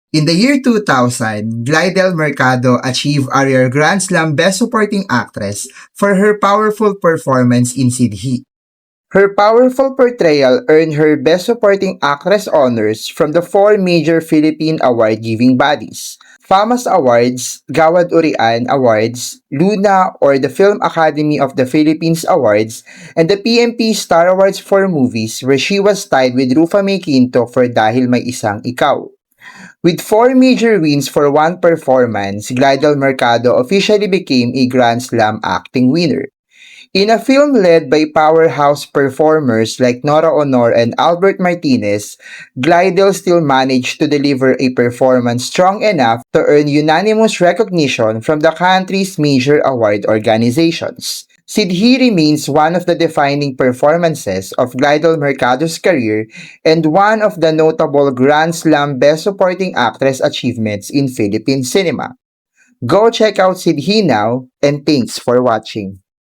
In the year 2000, Glidel Mercado achieved a rare Grand Slam Best Supporting Actress for her powerful performance in Sidhi. Her powerful portrayal earned her Best Supporting Actress honors from the four major Philippine award-giving bodies: FAMAS Awards, Gawad Urian Awards, Luna or the Film Academy of the Philippines Awards, and the PMP Star Awards for movies where she was tied with Rufa May Quinto for Dahil May Isang Ikaw. With four major wins for one performance, Glidel Mercado officially became a Grand Slam acting winner. In a film led by powerhouse performers like Nora Honor and Albert Martinez, Glidel still managed to deliver a performance strong enough to earn unanimous recognition from the country's major award organizations. Sidhi remains one of the defining performances of Glidel Mercado's career and one of the notable Grand Slam Best Supporting Actress achievements in Philippine cinema. Go check out Sidhi now, and thanks for watching.